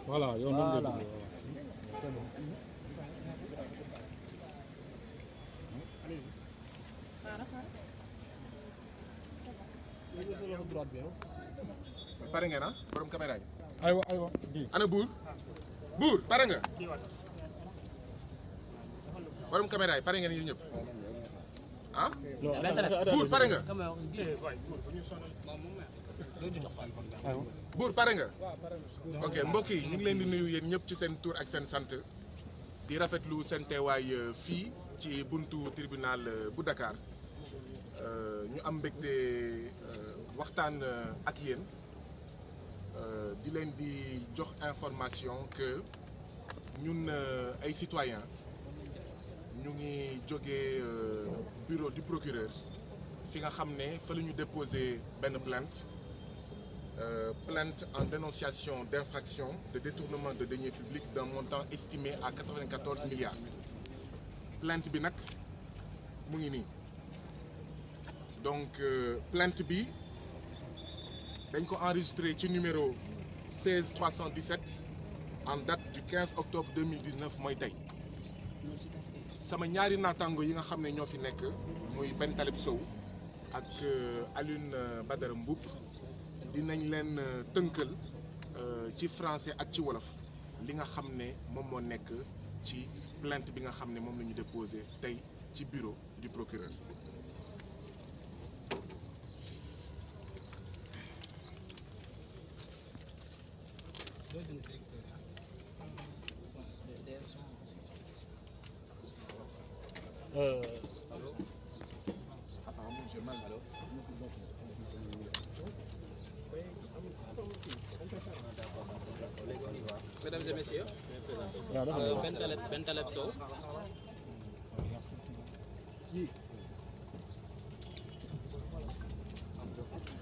Voilà, voilà. C'est bon. pare ngeen ah borom caméra yi. aywa ji. ana buur pare nga. borom caméra yi pare ngeen yéen ñëpp ah. buur pare nga. buur pare nga. ok mbokk yi ñu ngi leen di nuyu yéen ñëpp ci seen tur ak seen sant di rafetlu seen teewaay fii ci buntu tribunal bu Dakar ñu am mbégte waxtaan ak yéen di leen di jox information que ñun ay citoyens ñu ngi jógee bureau du procureur fi nga xam ne fa la ñu déposé benn plainte en dénonciation d'infraction de détournement de deniers publics d'un montant estimé à 94 milliards plainte bi nag mu ngi nii donc plainte bi dañ ko enregistré ci numéro 16 317 en date du 15 octobre 2019 mooy tey sama ñaari naataango yi nga xam ne ñoo fi nekk muy Ben Taleb Sow ak Alioune Badara Mboup dinañ leen tënkal ci français ak ci wolof li nga xam ne moom moo nekk ci plainte bi nga xam ne moom la ñu déposé tey ci bureau du procureur. Mesdames et messieurs, Ben Taleb Sow.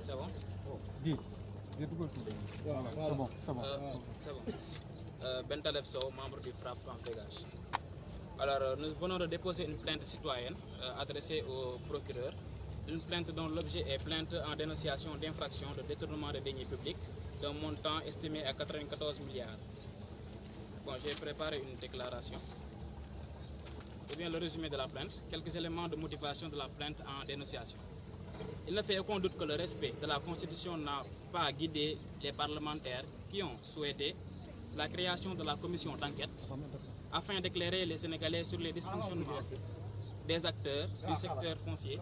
C'est bon? C'est bon, c'est bon. C'est bon. Ben Taleb Sow, membre du FRAPP France Dégage. Alors, nous venons de déposer une plainte citoyenne adressée au procureur. Une plainte dont l'objet est plainte en dénonciation d'infraction de détournement de deniers publics d'un montant estimé à 94 milliards. Bon, j'ai préparé une déclaration. Ou bien le résumé de la plainte, quelques éléments de motivation de la plainte en dénonciation. Il ne fait aucun doute que le respect de la Constitution n'a pas guidé les parlementaires qui ont souhaité la création de la commission d'enquête afin d'éclairer les Sénégalais sur les dysfonctionnements des acteurs du secteur foncier.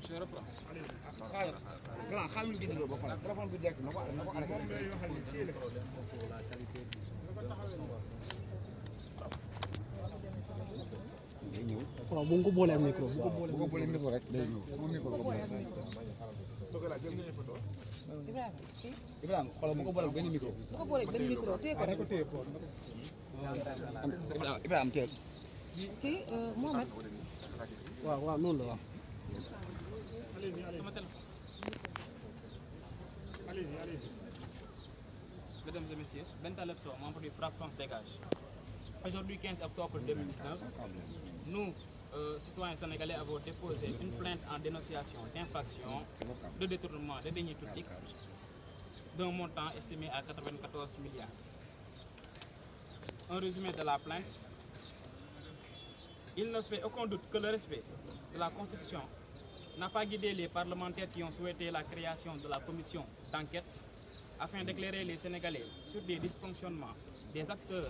Je reprends. waaw bu ko boolee micro bu ko boolee micro rek day ñëw sama micro ko boolee Ibrahima xoolal bu ko boolee benn micro bu ko boolee benn micro téye ko rek Ibrahima téye kii Mohamed waaw noonu la waaw Sama téléphone. Mesdames et messieurs, Ben Taleb Sow, membre du FRAPP France Dégage. Aujourd'hui, 15 octobre 2019, nous, citoyens sénégalais, avons déposé une plainte en dénonciation d'infraction de détournement de deniers publics d'un montant estimé à 94 milliards. Un résumé de la plainte. Il ne fait aucun doute que le respect de la Constitution n'a pas guidé les parlementaires qui ont souhaité la création de la commission d'enquête afin d'éclairer les Sénégalais sur des dysfonctionnements des acteurs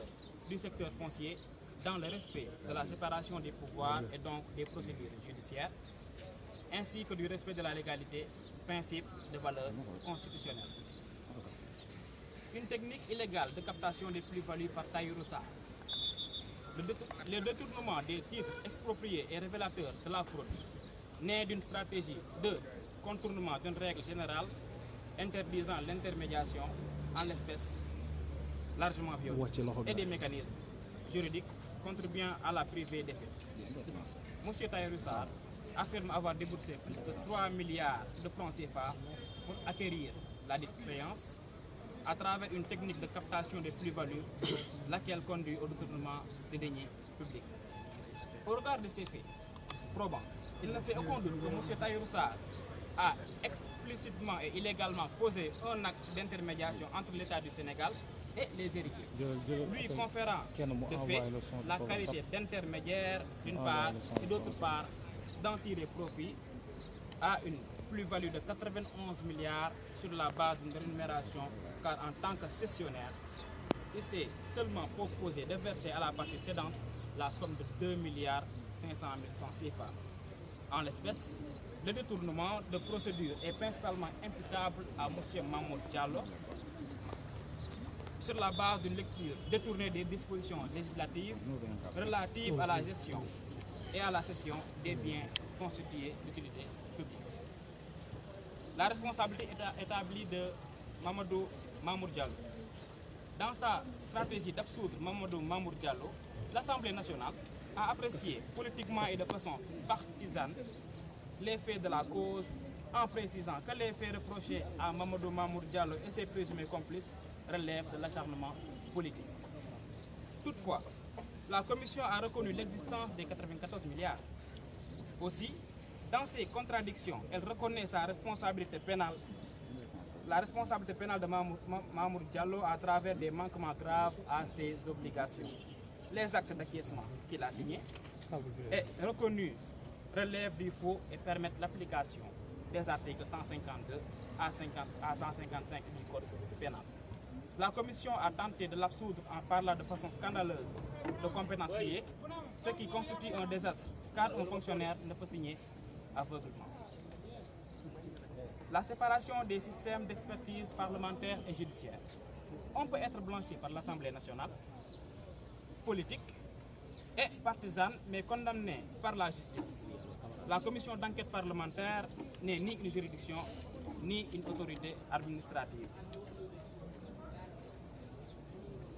du secteur foncier dans le respect de la séparation des pouvoirs et donc des procédures judiciaires, ainsi que du respect de la légalité, principe de valeur constitutionnelle. Une technique illégale de captation des plus-values par Tahirou Sarr. Le détournement des titres expropriés est révélateur de la fraude, né d'une stratégie de contournement d'une règle générale interdisant l'intermédiation en l'espèce largement violée et des mécanismes juridiques contribuant à la privée des faits. M. Tahirou Sarr affirme avoir déboursé plus de 3 milliards de francs CFA pour acquérir la dite créance à travers une technique de captation des plus-values, laquelle conduit au détournement des deniers publics. Au regard de ces faits probants, il ne fait aucun doute que M. Tahirou Sarr a explicitement et illégalement posé un acte d'intermédiation entre l'État du Sénégal et les héritiers, lui conférant de fait la qualité d'intermédiaire d'une part et d'autre part d'en tirer profit à une plus-value de 91 milliards sur la base d'une rémunération, car en tant que cessionnaire, il s'est seulement proposé de verser à la partie cédante la somme de 2 milliards 500 000 francs CFA. En l'espèce, le détournement de procédure est principalement imputable à M. Mamour Diallo sur la base d'une lecture détournée des dispositions législatives relatives à la gestion et à la cession des biens constitués d'utilité publique. La responsabilité est établie de Mamadou Mamour Diallo. Dans sa stratégie d'absoudre Mamadou Mamour Diallo, l'Assemblée nationale a apprécié politiquement et de façon partisane les faits de la cause, en précisant que les faits reprochés à Mamadou Mamour Diallo et ses présumés complices relèvent de l'acharnement politique. Toutefois, la Commission a reconnu l'existence des 94 milliards. Aussi, dans ces contradictions, elle reconnaît sa responsabilité pénale, la responsabilité pénale de Mamour Diallo à travers des manquements graves à ses obligations. Les actes d'acquiescement qu'il a signés et reconnus relèvent du faux et permettent l'application des articles 152 à 155 du Code pénal. La Commission a tenté de l'absoudre en parlant de façon scandaleuse de compétences liées, ce qui constitue un désastre car un fonctionnaire ne peut signer aveuglement. La séparation des systèmes d'expertise parlementaire et judiciaire. On peut être blanchi par l'Assemblée nationale, politique et partisane, mais condamné par la justice. La commission d'enquête parlementaire n'est ni une juridiction, ni une autorité administrative.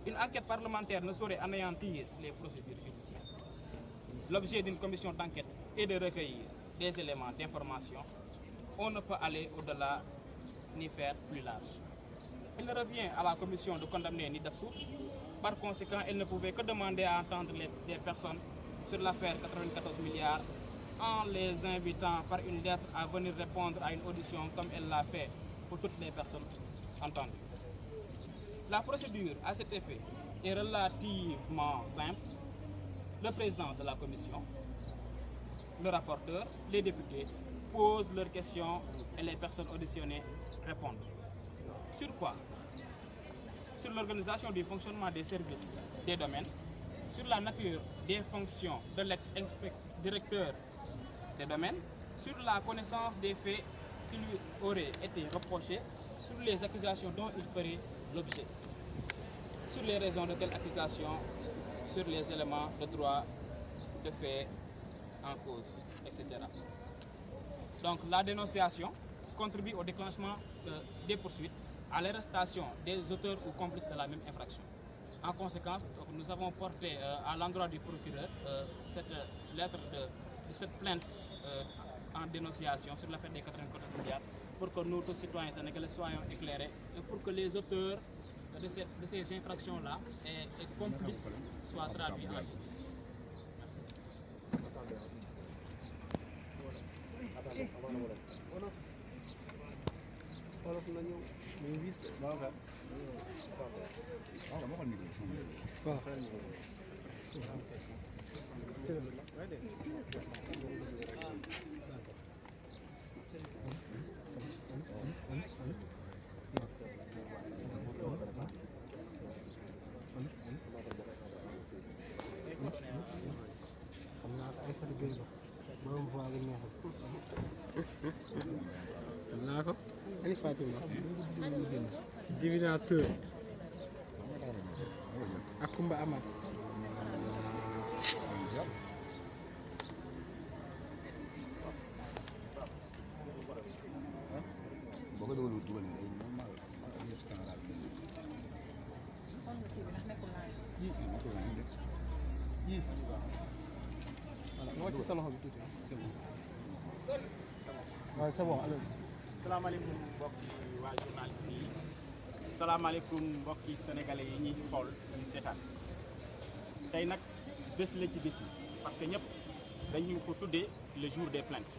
Une enquête parlementaire ne saurait anéantir les procédures judiciaires. L'objet d'une commission d'enquête est de recueillir des éléments d'information. On ne peut aller au-delà ni faire plus large. Il ne revient à la commission de condamner ni d'absoudre. Par conséquent, elle ne pouvait que demander à entendre des personnes sur l'affaire 94 milliards en les invitant par une lettre à venir répondre à une audition comme elle l'a fait pour toutes les personnes entendues. La procédure à cet effet est relativement simple. Le président de la commission, le rapporteur, les députés posent leurs questions et les personnes auditionnées répondent. Sur quoi? Sur l'organisation du fonctionnement des services des domaines, sur la nature des fonctions de l'ex-directeur des domaines, sur la connaissance des faits qui lui auraient été reprochés, sur les accusations dont il ferait l'objet, sur les raisons de telle accusation, sur les éléments de droit, de fait en cause, etc. Donc la dénonciation contribue au déclenchement des poursuites, à l'arrestation des auteurs ou complices de la même infraction. En conséquence, nous avons porté à l'endroit du procureur cette lettre cette plainte en dénonciation sur l'affaire des 94 milliards pour que nous, tous citoyens sénégalais, soyons éclairés et pour que les auteurs de ces infractions-là et complices soient traduits en justice. Merci. Divinateur Akumba Amat salaamaaleykum mbokki waa journaliste yi salaamaaleykum mbokki sénégalais yi ñuy xool ñu seetaan tey nag bés la ci bés yi parce que ñëpp dañu ko tuddee le jour des plaintes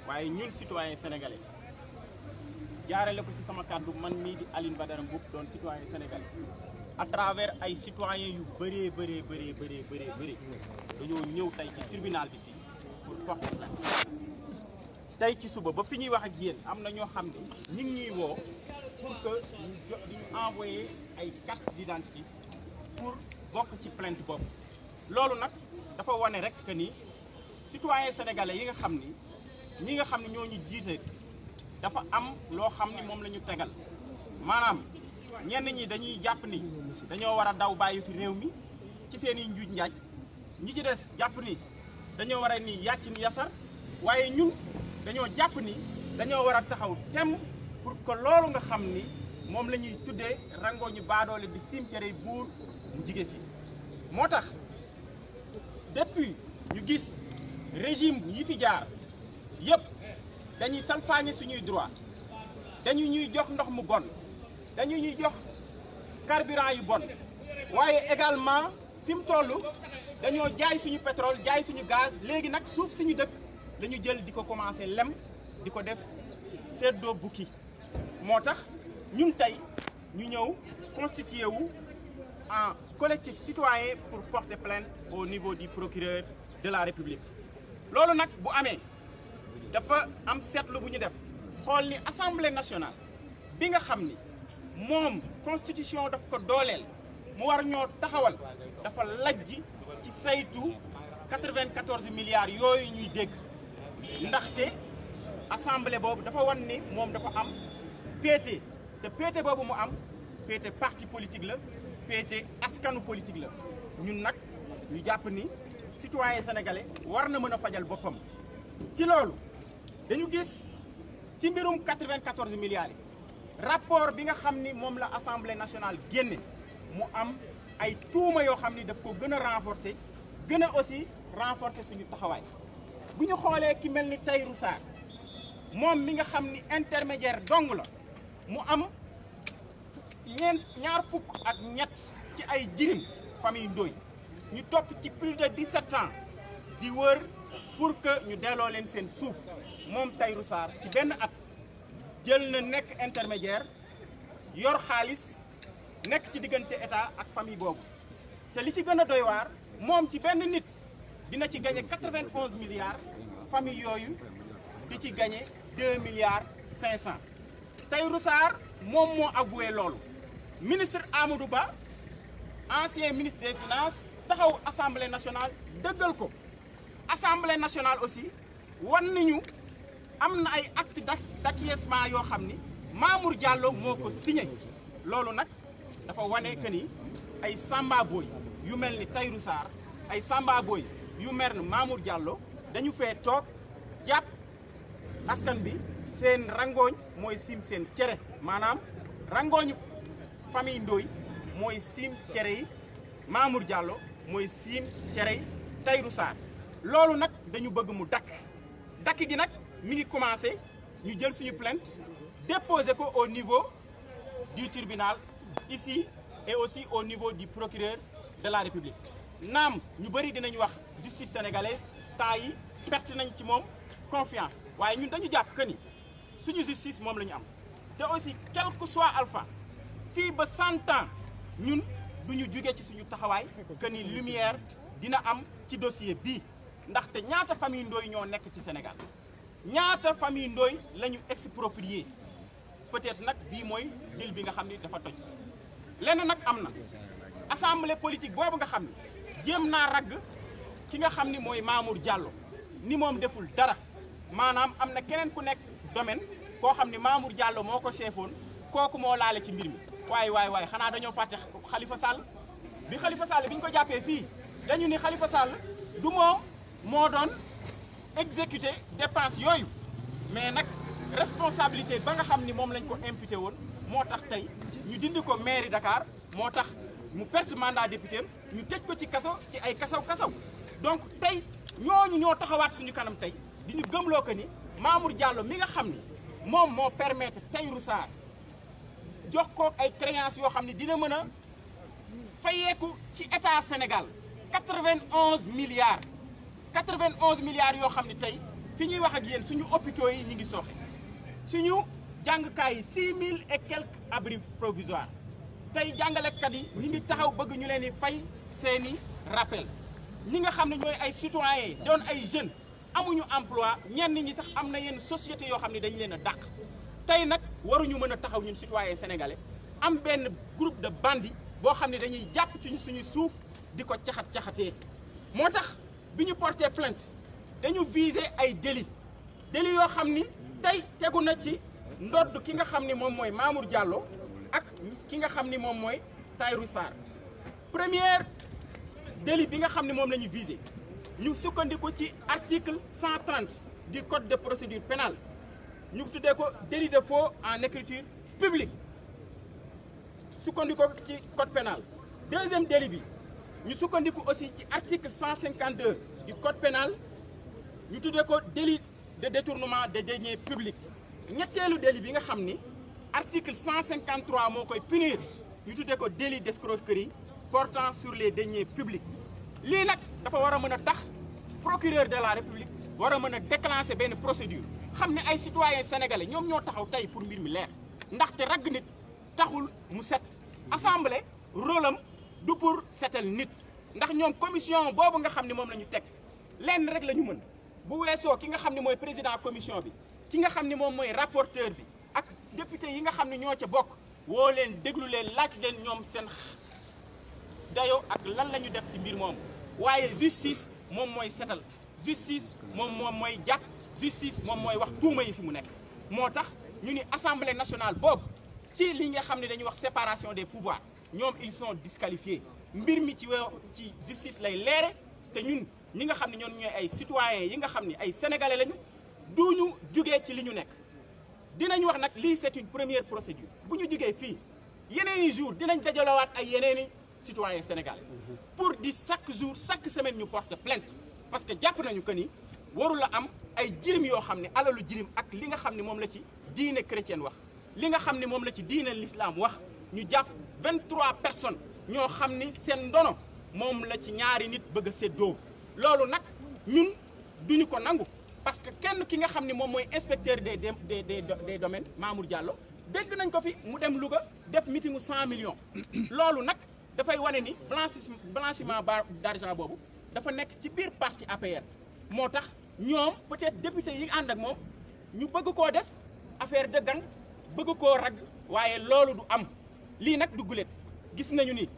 waaye ñun citoyens sénégalais jaarale ko ci sama kàddu man mii di Aline Badara Mboup doon citoyen sénégalais à travers ay citoyens yu bëree dañoo ñëw tey ci tribunal bi fii pour porter plainte tey ci suba ba fi ñuy wax ak yéen am na ñoo xam ne ñu ngi ñuy woo pour que ñu envoyé ay carte d'identité pour bokk ci plainte boobu loolu nag dafa wane rek que ni citoyens sénégalais yi nga xam ni ñi nga xam ne ñoo ñu jiite dafa am loo xam ni moom la ñu tegal maanaam ñenn ñi dañuy jàpp ni dañoo war a daw bàyyi fi réew mi ci seen i njuuj njaaj ñi ci des jàpp ni dañoo war a ni yàcc ni yasar waaye ñun dañoo jàpp ni dañoo war a taxaw temm pour que loolu nga xam ni moom la ñuy tuddee rangoo ñu baadoole bi cimetière buur mu jige fi moo tax depuis ñu gis régime yi fi jaar yëpp dañuy salfaañe suñuy droit dañu ñuy jox ndox mu bon dañu ñuy jox carburant yu bon waaye également fi mu toll dañoo jaay suñu pétrole jaay suñu gaz léegi nag suuf suñu dëkk dañu jël di ko commencé lem di ko def seddoo bukki moo tax ñun tey ñu ñëw constitué wu en collectif citoyen pour porter plainte au niveau du procureur de la République loolu nag bu amee dafa am seetlu bu ñu def xool ni assemblée nationale bi nga xam ni moom constitution daf ko dooleel mu war ñoo taxawal dafa lajj ci saytu 94 milliards yooyu ñuy dégg ndaxte assemblée boobu dafa wan ni moom dafa am péete te péete boobu mu am péete parti politique la péete askanu politique la ñun nag ñu jàpp ni citoyen sénégalais war na mën a fajal boppam ci loolu dañu gis ci mbirum 94 milliards yi rapport bi nga xam ni moom la assemblée nationale génne mu am ay tuuma yoo xam ni daf ko gën a renforcer gën a aussi renforcer suñu taxawaay bu ñu xoolee ki mel ni Tahirou Sarr moom mi nga xam ni intermédiaire dong la mu am ñaar fukk ak ñett ci ay jirim famille Ndoye ñu topp ci plus de 17 ans di wër pour que ñu delloo leen seen suuf moom Tahirou Sarr ci benn at jël na nekk intermédiaire yor xaalis nekk ci diggante état ak famille boobu te li ci gën a doy waar moom ci benn nit dina ci gagné 91 milliards famille yooyu di ci gagné 2 milliards 500 Tahirou Sarr moom moo avoué loolu ministre Amadou Ba ancien ministre des finances taxaw assemblée nationale dëggal ko assemblée nationale aussi wan nañu am na ay acte d'acquiescement yoo xam ni Mamour Diallo moo ko signé loolu nag dafa wane que ni ay Samba Boy yu mel ni Tahirou Sarr ay Samba Boy yu mel ni Mamour Diallo dañu fee toog jàpp askan bi seen rangooñ mooy siim seen cere maanaam rangooñu famille Ndoye mooy siim cere yi Mamour Diallo mooy siim cere yi Tahirou Sarr loolu nag dañu bëgg mu dakk gi nag mi ngi commencé ñu jël suñu plainte déposer ko au niveau du tribunal ici et aussi au niveau du procureur de la République naam ñu bëri dinañu wax justice sénégalaise temps yi perte nañ ci moom confiance waaye ñun dañu jàpp que ni suñu justice moom la ñu am te aussi quel que soit alpha fii ba 100 ans ñun duñu jóge ci suñu taxawaay que ni lumière dina am ci dossier bii ndaxte ñaata famille Ndoye ñoo nekk ci Sénégal ñaata famille Ndoye la ñu exproprié peut-être nag bii mooy dil bi nga xam ni dafa toj lenn nag am na assemblée politique boobu nga xam ni jéem naa ragg ki nga xam ni mooy Mamour Diallo ni moom deful dara maanaam am na keneen ku nekk domaine koo xam ni Mamour Diallo moo ko chefoon kooku moo laale ci mbir mi waaye xanaa dañoo fàtte Khalifa Sall bi Khalifa Sall bi ñu ko jàppee fii dañu ni Khalifa Sall du moom moo doon exécuter dépense yooyu mais nag responsabilité ba nga xam ni moom lañ ko imputé woon moo tax tey ñu dindi ko mairie Dakar moo tax mu perte mandat député ñu tëj ko ci kaso ci ay kasaw donc tey ñooñu ñoo taxawaat suñu kanam tey di ñu gëmloo ko ni Mamour Diallo mi nga xam ni moom moo permettre Tahirou Sarr jox ko ay créances yoo xam ne dina mën a fayeeku ci état Sénégal 91 milliards 91 milliards yoo xam ne tey fi ñuy wax ak yéen suñu hôpitaux yi ñu ngi sooxe suñu jàngukaay yi 6000 et quelques abris provisoires tey jàngalekat yi ñi ngi taxaw bëgg ñu leen di fay seeni rappel ñi nga xam ne ñooy ay citoyens doon ay jeunes amuñu emploi ñenn ñi sax am na yenn société yoo xam ne dañu leen a dàq tey nag waruñu mën a taxaw ñun citoyens sénégalais am benn groupe de bandits boo xam ne dañuy jàpp ci suñu suuf di ko caxat-caxatee moo tax bi ñu porté plainte dañu viser ay délits yoo xam ni tey tegu na ci ndodd ki nga xam ni moom mooy Mamour Diallo ak ki nga xam ni moom mooy Tahirou Sarr première délit bi nga xam ni moom la ñu viser ñu sukkandiku ci article 130 du code de procédure pénale ñu tuddee ko délit de faux en écriture publique sukkandiku ci code pénal deuxième délit bi ñu sukkandiku aussi ci article 152 du code pénal ñu tuddee ko délit de détournement des deniers publics ñetteelu délit bi nga xam ni article 153 moo koy punir ñu tuddee ko délit d'escroquerie portant sur les deniers publics lii nag dafa war a mën a tax procureur de la république war a mën a déclencher benn procédure xam ne ay citoyens sénégalais ñoom ñoo taxaw tey pour mbir mi leer ndaxte ragg nit taxul mu set assemblée rôle am du pour setal nit ndax ñoom commission boobu nga xam ne moom la ñu teg lenn rek la ñu mën bu weesoo ki nga xam ne mooy président commission bi ki nga xam ne moom mooy rapporteur bi ak député yi nga xam ne ñoo ca bokk woo leen déglu leen laaj leen ñoom seen dayo ak lan la ñu def ci mbir moom waaye justice moom mooy setal justice moom mooy jàpp justice moom mooy wax tuuma yi fi mu nekk moo tax ñu ni assemblée nationale boobu ci li nga xam ne dañuy wax séparation des pouvoirs ñoom ils sont disqualifiés mbir mi ci justice lay leere te ñun ñi nga xam ne ñoom ñooy ay citoyens yi nga xam ne ay sénégalais lañu duñu jugee ci li ñu nekk dinañ wax nag lii c'est une première procédure bu ñu jugee fii yeneeni jour dinañ dajalawaat ay yeneeni citoyens sénégalais pour di chaque jour chaque semaine ñu porte plainte parce que jàpp nañu que ni warul a am ay jirim yoo xam ne alalu jirim ak li nga xam ne moom la ci diine chrétienne wax li nga xam ne moom la ci diine l'islam wax ñu jàpp 23 personnes ñoo xam ni seen ndono moom la ci ñaari nit bëgg a séddoo loolu nag ñun duñu ko nangu parce que kenn ki nga xam ne moom mooy inspecteur des domaines Mamour Diallo dégg nañ ko fi mu dem Louga def meetingu 100 millions loolu nag dafay wane ni blanchiment d'argent boobu dafa nekk ci biir parti APR moo tax ñoom peut-être député yi ànd ak moom ñu bëgg koo def affaire de gang bëgg koo ragg waaye loolu du am lii nag du guléet gis nañu ni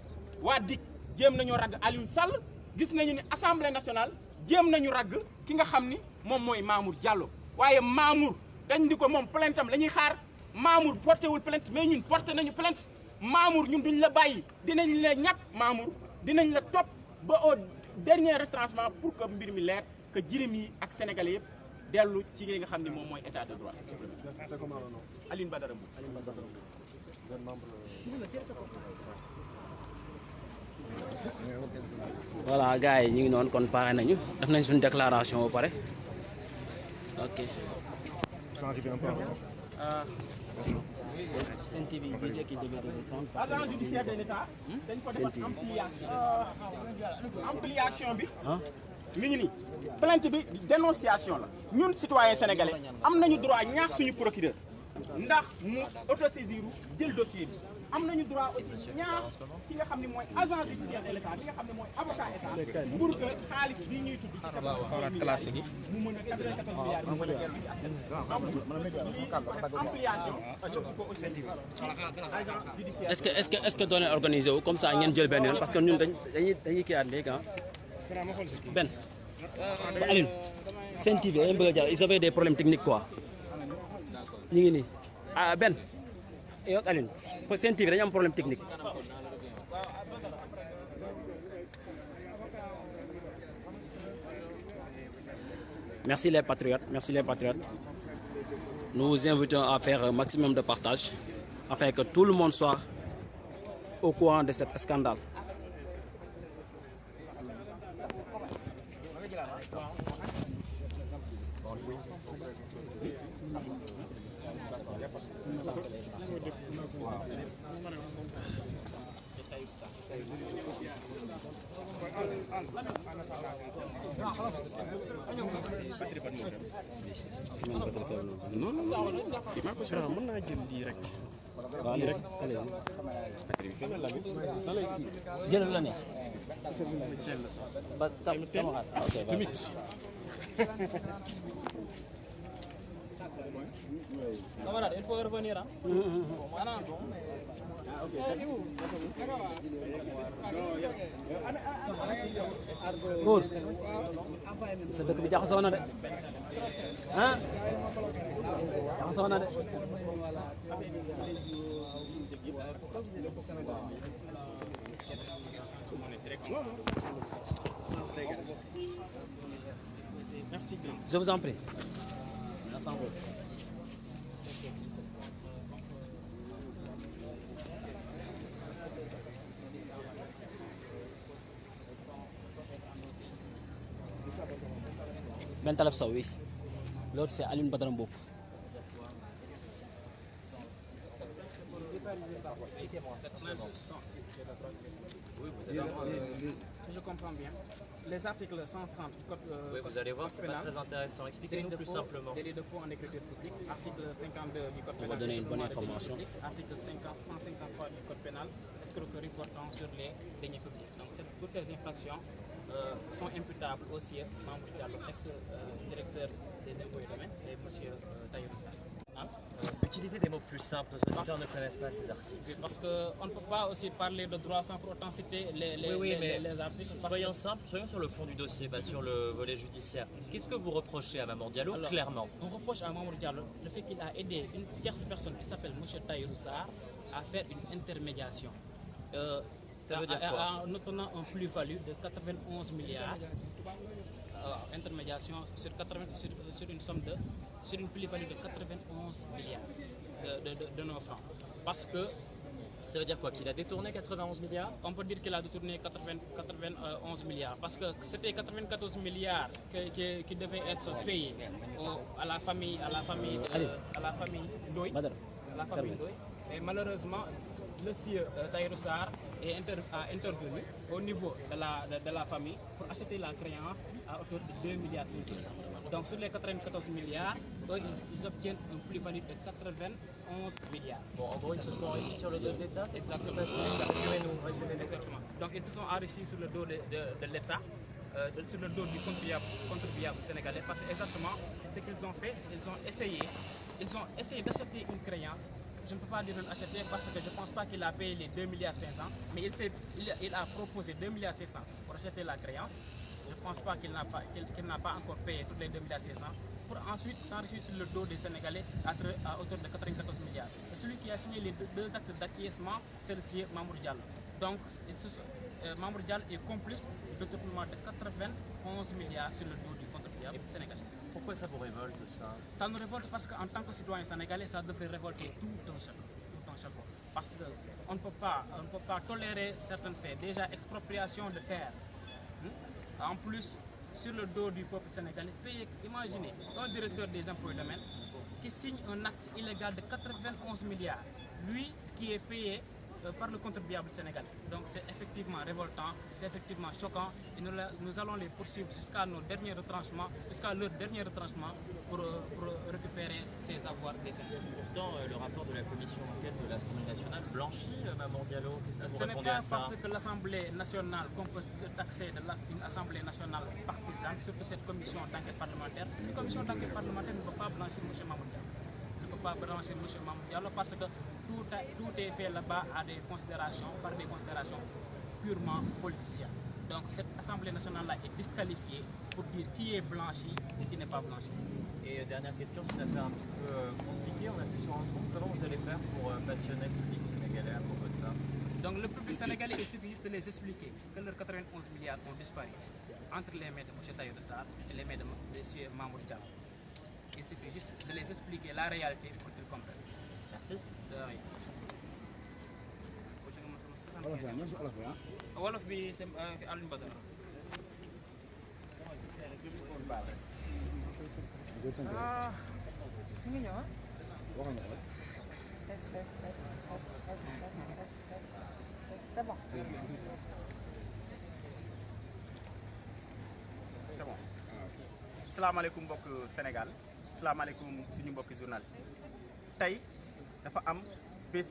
waa DIC jéem nañu ragg Aliou Sall gis nañu ni assemblée nationale jéem nañu ragg ki nga xam ni moom mooy Mamour Diallo waaye Mamour dañ di ko moom plainte am la ñuy xaar Mamour porté wul plainte mais ñun porté nañu plainte Mamour ñun duñ la bàyyi dinañ la ñàpp Mamour dinañ la topp ba au dernier retranchement pour que mbir mi leer que jirim yi ak sénégalais yëpp dellu ci li nga xam ne moom mooy état de droit. Aline Badara Mboup. voilà gars yi ñu ngi noonu kon pare nañu def nañ suñu déclaration ba pare ok. Sen TV disait qu'il devait reprendre. Agent judiciaire de l'État dañ ko def ampliation bi. mi ngi nii plainte bi dénonciation la ñun citoyen sénégalais am nañu droit ñaax suñu procureur ndax mu autosaisir jël dossier bi am nañu droit aussi ñaax ki nga xam ne mooy agent judiciaire de l'État bi nga xam ne mooy avocat état pour que xaalis bi ñuy tudd ci classé gi mu mën a 94 milliards mu mën a dellu ci askan ampliation ko aussi agent judiciaire est-ce que doon leen organisé wu comme ça ngeen jël benn yoon parce que ñun dañuy kiiwaat léegi ah Ben Aline Sen TV dañu bëgg a jàll ils avaient des problèmes techniques quoi ñu ngi nii ah Ben yow ak Aline Sen TV dañu am problème technique. Merci les patriotes, merci les patriotes. Nous vous invitons à faire un maximum de partage afin que tout le monde soit au courant de cet scandale. non non non maa ko soxla mën naa jël lii rek. waaw lii rek jëlal la ne. ba tam xaar ok Camarade, il faut revenir. Hein? Góor sa dëkk bi jaxasoo na de ah jaxasoo na de. Merci bien. Je vous en prie. Ben Taleb Sow, oui. L'autre c'est Aline Badara Mboup. Si je comprends bien, les articles 130 du code vous allez voir, c'est pas très intéressant. Expliquez-nous plus simplement. Délit de faux en écriture publique, article 52 du code On pénal. va donner une bonne information. Article 153 du code pénal, escroquerie portant sur les deniers publics. Donc toutes ces infractions sont imputables au sieur Mamour Diallo, ex-directeur des impôts et domaines, et M. Tahirou Sarr. Utilisez des mots plus simples, nos auditeurs ne connaissent pas ces articles. Parce qu'on ne peut pas aussi parler de droit sans pour autant citer les articles. Soyons simples, soyons sur le fond du dossier, pas sur le volet judiciaire. Qu'est-ce que vous reprochez à Mamour Diallo, clairement? On reproche à Mamour Diallo le fait qu'il a aidé une tierce personne qui s'appelle M. Tahirou Sarr à faire une intermédiation. Ça veut dire quoi? En obtenant un plus-value de 91 milliards. Intermédiation sur une somme sur une plus-value de 91 milliards de nos francs. Parce que ça veut dire quoi? Qu'il a détourné 91 milliards? On peut dire qu'il a détourné 91 milliards parce que c'était 94 milliards qui devaient être payés à la famille Ndoye. Et malheureusement, le sieur Tahirou Sarr a intervenu au niveau de la famille pour acheter la créance à hauteur de 2 milliards 500. Donc sur les 94 milliards, eux, ils obtiennent une plus-value de 91 milliards. Bon, en gros, ils se sont enrichis sur le dos de l'État, c'est ça? Exactement. Donc ils se sont enrichis sur le dos de l'État, sur le dos du contribuable sénégalais, parce que exactement ce qu'ils ont fait, ils ont essayé d'acheter une créance. Je ne peux pas dire acheter parce que je ne pense pas qu'il a payé les 2 milliards 500, mais il a proposé 2 milliards 500 pour acheter la créance. Je ne pense pas qu'il n'a pas encore payé toutes les 2 milliards 500 pour ensuite s'enrichir sur le dos des Sénégalais à hauteur de 94 milliards. Et celui qui a signé les deux actes d'acquiescement, c'est le sieur Mamour Diallo. Donc, Mamour Diallo est complice de détournement de 91 milliards sur le dos du contribuable sénégalais. Pourquoi ça vous révolte, ça? Ça nous révolte parce qu'en tant que citoyen sénégalais, ça devrait révolter tout un chacun. Parce qu'on ne peut pas tolérer certains faits. Déjà, expropriation de terres. En plus, sur le dos du peuple sénégalais, imaginez un directeur des impôts et domaines qui signe un acte illégal de 91 milliards. Lui qui est payé par le contribuable sénégalais. Donc c'est effectivement révoltant, c'est effectivement choquant et nous allons les poursuivre jusqu'à leur dernier retranchement pour récupérer ces avoirs des Sénégalais. Pourtant, le rapport de la commission d'enquête de l'Assemblée nationale blanchit Mamour Diallo. Qu'est-ce que vous Ce n'est répondez pas à ça? parce que l'Assemblée nationale, qu'on peut taxer une Assemblée nationale partisane, surtout cette commission d'enquête parlementaire. Une commission d'enquête parlementaire ne peut pas blanchir M. Mamour Diallo. Pas brancher M. Mamour Diallo parce que tout est fait là-bas par des considérations purement politiciennes. Donc cette Assemblée nationale-là est disqualifiée pour dire qui est blanchi et qui n'est pas blanchi. Et dernière question, c'est une affaire un petit peu compliquée, on a pu s'en rendre compte. Comment vous allez faire pour passionner le public sénégalais à propos de ça? Donc le public sénégalais, il suffit juste de les expliquer que leurs 91 milliards ont disparu entre les mains de M. Tahirou Sarr et les mains de M. Mamour Diallo. Il suffit juste de les expliquer la réalité pour qu'ils comprennent. Merci. Wolof bi c'est Aline Badara. C'est salaamaaleykum mbokk Sénégal salaamaaleykum suñu mbokki journaliste tey dafa am bés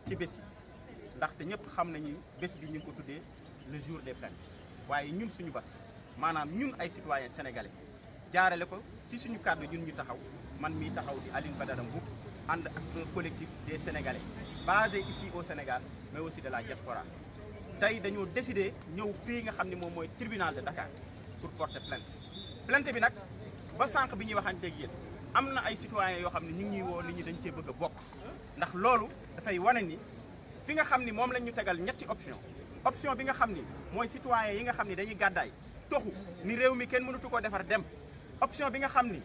ci bés yi ndaxte ñëpp xam nañu bés bi ñu ngi ko tuddee le jour des plaintes waaye ñun suñu bas maanaam ñun ay citoyens sénégalais jaarale ko ci suñu kàddu ñun ñu taxaw man mii taxaw di Alioune Badara Mboup ànd ak un collectif des sénégalais basé ici au Sénégal mais aussi de la diaspora tey dañoo décidé ñëw fii nga xam ne moom mooy tribunal de Dakar pour porter plainte bi nag ba sànq bi ñuy waxanteeg yéen am na ay citoyens yoo xam ne ñu ngi ñuy woo nit ñi dañ cee bëgg a bokk ndax loolu dafay wane ni fi nga xam ni moom lañ ñu tegal ñetti option bi nga xam ni mooy citoyens yi nga xam ni dañuy gàddaay toxu ni réew mi kenn mënatu koo defar dem option bi nga xam ni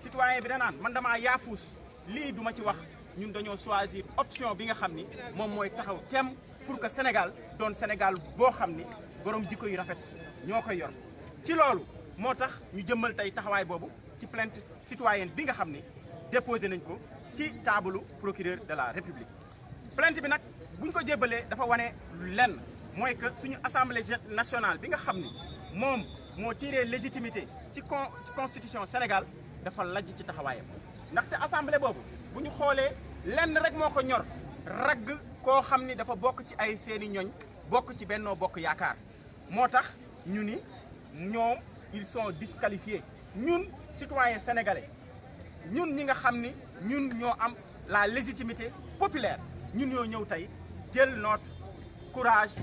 citoyen bi danaan man damaa yaafuus lii duma ci wax ñun dañoo choisir option bi nga xam ni moom mooy taxaw tem pour que Sénégal doon Sénégal boo xam ni borom jikko yu rafet ñoo koy yor ci loolu moo tax ñu jëmmal tey taxawaay boobu ci plainte citoyenne bi nga xam ni déposé nañ ko ci taabalu procureur de la République plainte bi nag buñ ko jébbalee dafa wane lenn mooy que suñu assemblée nationale bi nga xam ni moom moo tiré légitimité ci constitution Sénégal dafa lajj ci taxawaayam ndaxte assemblée boobu bu ñu xoolee lenn rek moo ko ñor ragg koo xam ni dafa bokk ci ay seeni ñoñ bokk ci Benno Bokk Yaakaar moo tax ñu ni ñoom ils sont disqualifiés ñun citoyens sénégalais ñun ñi nga xam ni ñun ñoo am la légitimité populaire ñun ñoo ñëw tey jël notre courage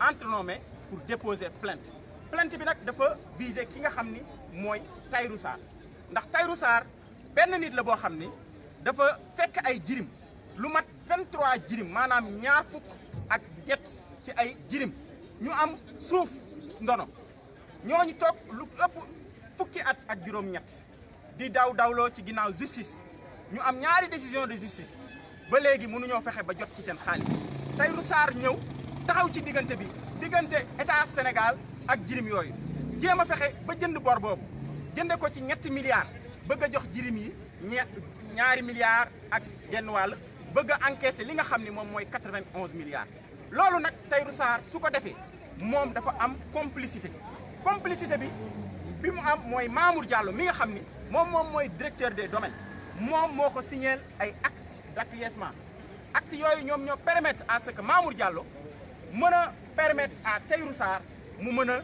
entre nos mains pour déposer plainte bi nag dafa viser ki nga xam ni mooy Tahirou Sarr ndax Tahirou Sarr benn nit la boo xam ni dafa fekk ay jirim lu mat 23 jirim maanaam ñaar fukk ak ñett ci ay jirim ñu am suuf ndono ñooñu toog lu ëpp fukki at ak juróom-ñett di dawloo ci ginnaaw justice ñu am ñaari décision de justice ba léegi mënuñoo fexe ba jot ci seen xaalis Tahirou Sarr ñëw taxaw ci diggante bi diggante état Sénégal ak jirim yooyu jéem a fexe ba jënd bor boobu jënde ko ci 3 milliards bëgg a jox jirim yi ñaari milliards ak genn wàll bëgg a encaisser li nga xam ni moom mooy 91 milliards loolu nag Tahirou Sarr su ko defee moom dafa am complicité bi mu am mooy Mamour Diallo mi nga xam ni moom mooy directeur des domaines moom moo ko signé ay acte d'acquiescement acte yooyu ñoom ñoo permettre à ce que Mamour Diallo mën a permettre à Tahirou Sarr mu mën a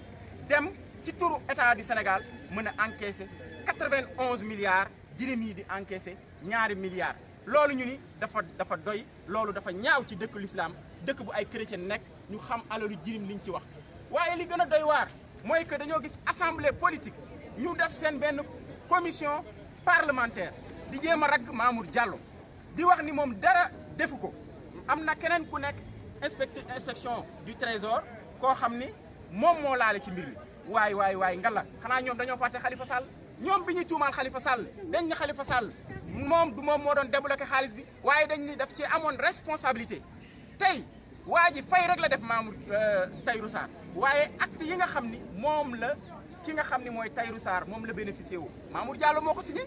dem ci turu état du Sénégal mën a encaisser 91 milliards jirim yi di encaisser ñaari milliards loolu ñu ni dafa doy loolu dafa ñaaw ci dëkku l'islam dëkk bu ay chrétien nekk ñu xam alalu jirim liñ ci wax waaye li gën a doy waar mooy que dañoo gis assemblée politique ñu def seen benn commission parlementaire di jéem a ragg Mamour Diallo di wax ni moom dara defu ko am na keneen ku nekk inspection du trésor koo xam ni moom moo laale ci mbir mi waay ngalla xanaa ñoom dañoo fàtte Khalifa Sall ñoom bi ñuy tuumaal Khalifa Sall dañ ni Khalifa Sall moom du moom moo doon débloqué xaalis bi waaye dañ ni daf ci amoon responsabilité tey waa ji fay rek la def Mamour Tahirou Sarr waaye acte yi nga xam ni moom la ki nga xam ni mooy Tahirou Sarr moom la bénéficié wu Mamour Diallo moo ko signé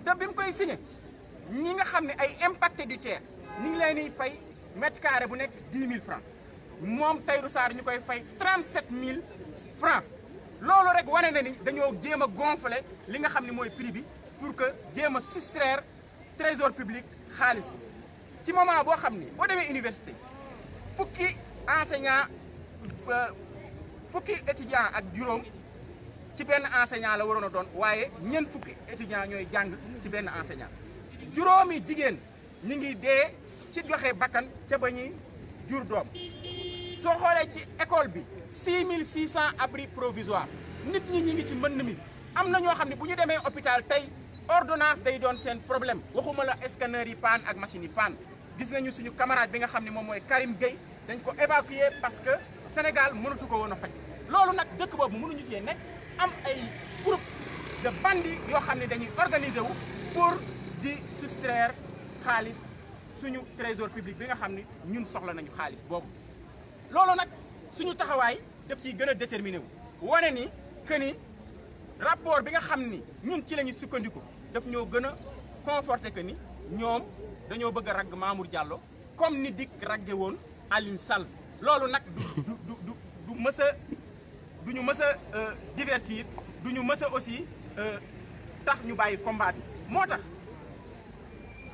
te bi mu koy signé ñi nga xam ne ay impacté du tiers ñu ngi leen di fay mètre carré bu nekk 10 000 francs moom Tahirou Sarr ñu koy fay 37 000 francs loolu rek wane na ni dañoo jéem a gonfler li nga xam ne mooy prix bi pour que jéem a soustraire trésor public xaalis ci moment boo xam ni boo demee université fukki étudiant ak juróom ci benn enseignant la waroon a doon waaye ñeent fukki étudiant ñooy jàng ci benn enseignant juróomi jigéen ñi ngi dee ci joxe bakkan ca ba ñuy jur doom soo xoolee ci école bi 6600 abris provisoires nit ñi ngi ci mbënn mi am na ñoo xam ne bu ñu demee hôpital tey ordonnance day doon seen problème waxuma la scanner yi panne ak machine yi panne gis nañu suñu camarade bi nga xam ne moom mooy Karim Gueye dañ ko évacuer parce que Sénégal mënatu ko woon a faj loolu nag dëkk boobu mënuñu fee nekk am ay groupe de bandits yoo xam ne dañuy organiser wu pour di soustraire xaalis suñu trésor public bi nga xam ne ñun soxla nañu xaalis boobu loolu nag suñu taxawaay daf ciy gën a déterminé wu wane ni que ni rapport bi nga xam ni ñun ci la ñu sukkandiku daf ñoo gën a conforté que ni ñoom dañoo bëgg a ragg Mamour Diallo comme ni dik ragge woon Alioune Sall loolu nag du ñu mës a divertir du ñu mës a aussi tax ñu bàyyi combat bi moo tax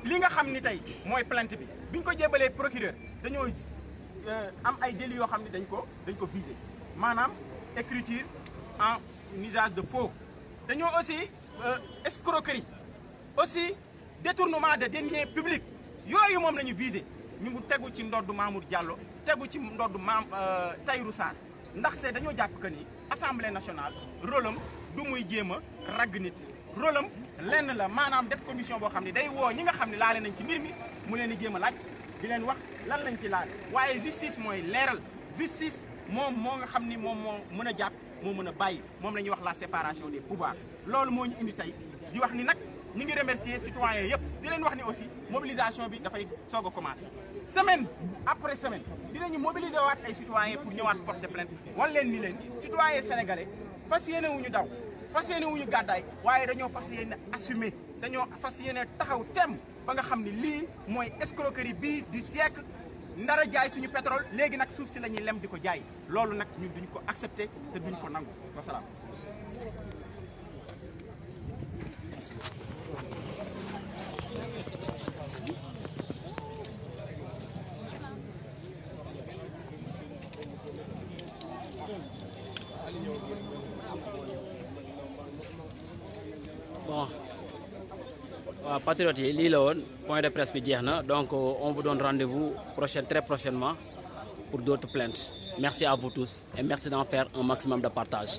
li nga xam ni tey mooy plainte bi biñ ko jébalee procureur dañoo am ay délits yoo xam ne dañ ko viser maanaam écriture en usage de faux dañoo aussi escroquerie aussi détournement de deniers publics yooyu moom la ñu viser ñu ngi tegu ci ndoddu Mamour Diallo tegu ci ndoddu Tahirou Sarr ndaxte dañoo jàpp que ni assemblée nationale rôle am du muy jéem a ragg nit rôle am lenn la maanaam def commission boo xam ne day woo ñi nga xam ne laale nañ ci mbir mi mu leen di jéem a laaj di leen wax lan lañ ci laale waaye justice mooy leeral justice moom moo nga xam ni moom moo mën a jàpp moo mën a bàyyi moom la ñuy wax la séparation des pouvoirs loolu moo ñu indi tey di wax ni nag ñu ngi remercier citoyens yëpp di leen wax ni aussi mobilisation bi dafay soog a commencer semaine après semaine dinañu mobiliser waat ay citoyens pour ñëwaat porter plainte wan leen ni leen citoyens sénégalais fas yéene wuñu daw fas yéene wuñu gàddaay waaye dañoo fas yéene assumer dañoo fas yéene taxaw tem ba nga xam ni lii mooy escroquerie bii du siècle ndara jaay suñu pétrole léegi nag suuf si la ñuy lem di ko jaay loolu nag ñun duñ ko accepter te duñ ko nangu wasalaam. Bon waaw patriotes yi lii la woon point de presse bi jeex na donc on vous donne rendez-vous très prochainement pour d'autres plaintes. Merci à vous tous et merci d'en faire un maximum de partage.